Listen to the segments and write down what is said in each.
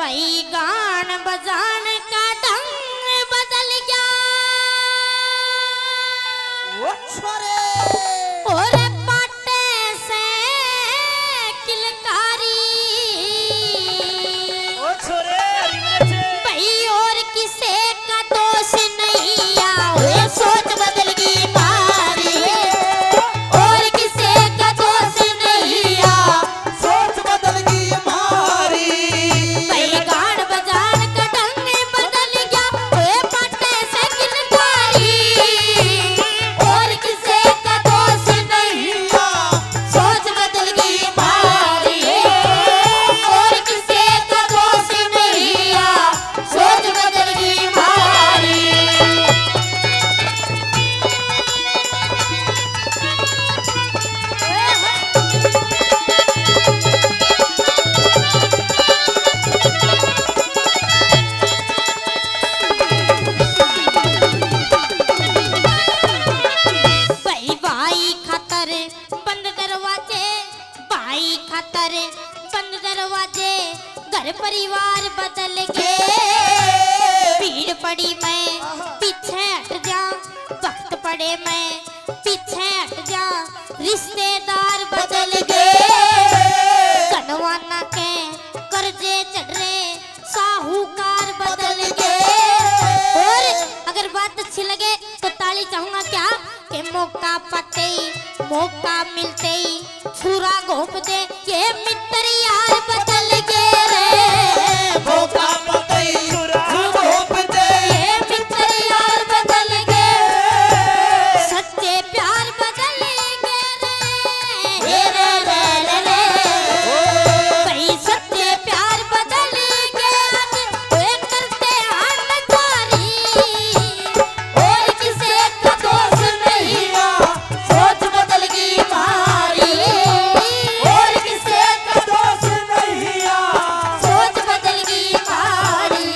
भाई गान बजान का ढंग बदल गया ओ छोरे और पाटे से किलकारी ओ छोरे भाई और किसे का दोष नहीं आओ सोच बदल गई मारी और किसे का दोष नहीं आ सोच बदल गई हमारी भाई गान बजान का ढंग बदल गया ओए पाटे से किलकारी और किसे का दोष नहीं आ सोच बदल गई मारी और किसे का दोष नहीं आ सोच बदल गई मारी भाई भाई खातर बंद दरवाजे भाई खातर बंद दरवाजे घर परिवार बदल गए भीड़ पड़ी मैं पीछे हट जा वक्त पड़े मैं पीछे हट जा रिश्तेदार बदल गए कनवाना के कर्जे चढ़ रहे साहूकार बदल गए और अगर बात अच्छी लगे तो ताली चाहूंगा क्या कि मौका पाते ही मौका मिलते ही छुरा घोंप दे ये मित्र यार बदल गए रे मौका पतई घोप दे ये मित्र यार बदल गए सच्चे प्यार बदल गए रे भाई सच्चे प्यार बदल गए वे करते अनकारी और किसे का दोष नहीं आ सोच बदल गई मारी और किसे का दोष नहीं आ सोच बदल गई मारी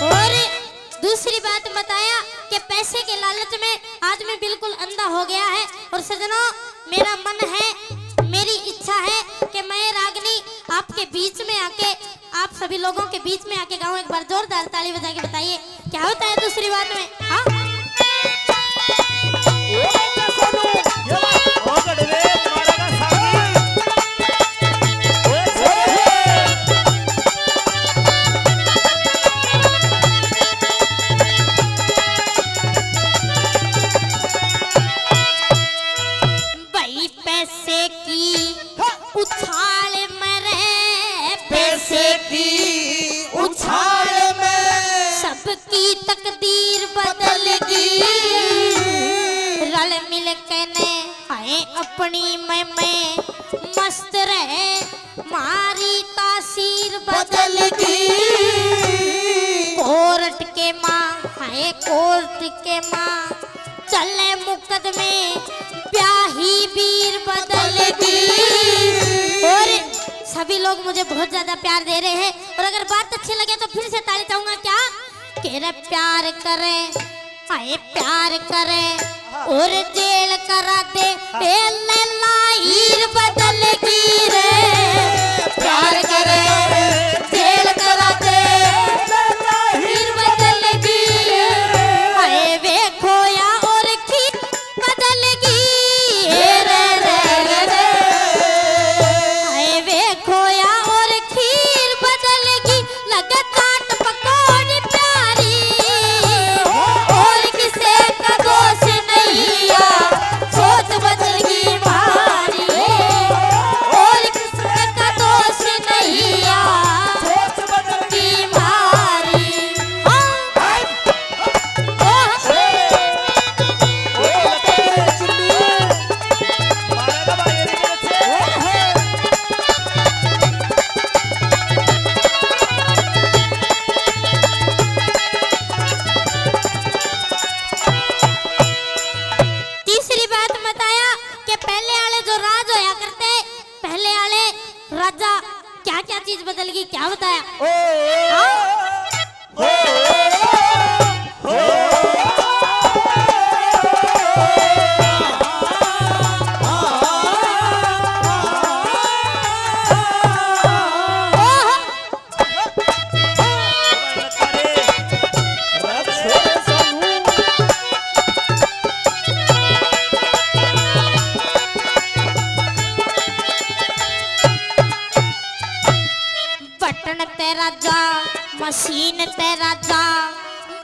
और दूसरी बात बताया कि पैसे के लालच में आदमी बिल्कुल अंधा हो गया है। और सजनों मेरा मन है मेरी इच्छा है कि मैं रागनी आपके बीच में आके आप सभी लोगों के बीच में आके गाऊं। एक बार जोरदार ताली बजा के बताइए क्या होता है दूसरी बात में। हाँ ओ गड़वे मारा का सागी ओ छोरे भाई पैसे की उछाल मरे पैसे की उछाल में सबकी तकदीर बदल गई रल मिल के ने आए अपनी मैं मस्त रहे मारी तासीर बदल गई कोर्ट के माँ हाय कोर्ट के माँ चले मुकदमे ब्याही वीर बदल गई और सभी लोग मुझे बहुत ज्यादा प्यार दे रहे हैं। और अगर बात अच्छी लगे तो फिर से ताली चाहूंगा क्या कि रे प्यार करे हाय प्यार करे और जेल करा दे लैला हीर बदल गई रे प्यार करे जेल करा दे हीर बदल गई हाय वे खोया और खीर बदल गई रे हाय वे खोया और खीर बदल गई लगा काट पकौड़ी प्यारी और किसे का दोष नहीं आ सोच बदल गई मारी आले जो राज होया करते, पहले आले राजा क्या क्या चीज बदल गई, क्या बताया? बटन ते राजा मशीन ते राजा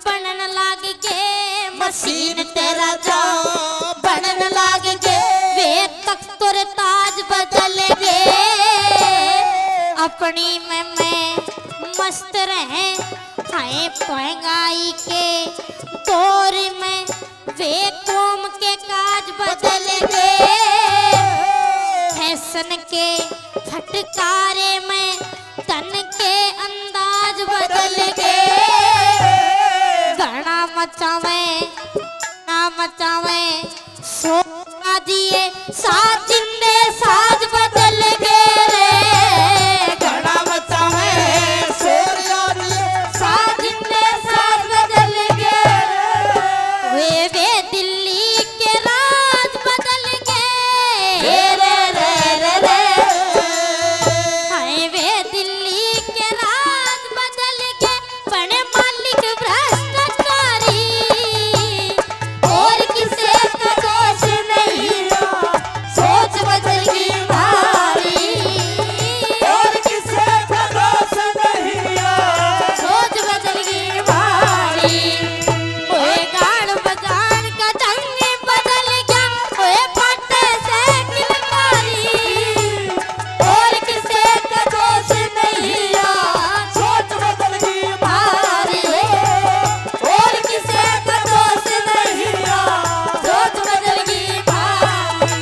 बनन लाग गे, मशीन ते राजा बनन लाग गे, वे तख्त और ताज बदल गे, अपनी में मस्त रहे, हाय महंगाई के दौर में वे कौम के काज बदल गे, फैशन के फटकारे में तन के अंदाज बदल गए, गाना मचावे ना मचावे सोना दिए साथ जिंदे साज बदल गए रे, गाना मचावे सोरिया दिए साथ जिंदे साज बदल गए, वे दिल्ली के राज बदल गए रे रे रे रे, हाय वे दिल्ली के राज बदल गए, बड़े मालिक भ्रष्टाचारी, और किसे का दोष नहीं, सोच बदल गई भारी, और किसे का दोष नहीं, सोच बदल गई भारी, ओए गान बजान का ढंग बदल गया, ओए पाटे से किलकारी, और किसे का दोष नहीं, सोच बदल गई भारी, और किसे का दोष नहीं, सोच बदल गई भारी।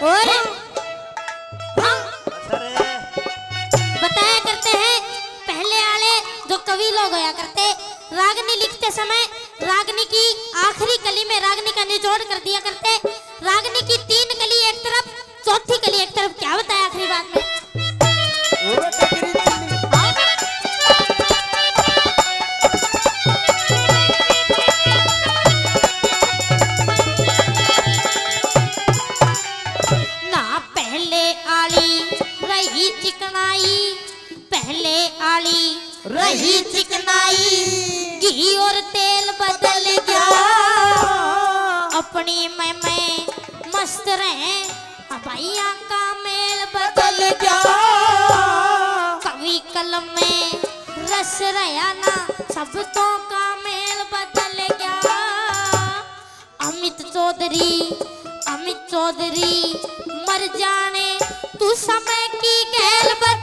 और बताया करते हैं, पहले आले जो कवि लोग होया करते, रागनी लिखते समय रागनी की आखिरी कली में रागनी का निचोड़ कर दिया करते, रागनी की 3 कली एक तरफ, चौथी कली एक तरफ, क्या बताया आखिरी बात में? ना पहले आली रही चिकनाई, पहले आली रही चिकनाई, घी और तेल बदल गया, अपनी में मस्त रहे, भैया का मेल बदल गया, कवि कलम में रस रहा ना, शब्दों का मेल बदल गया, अमित चौधरी मर जाने तू समय की गैल बदल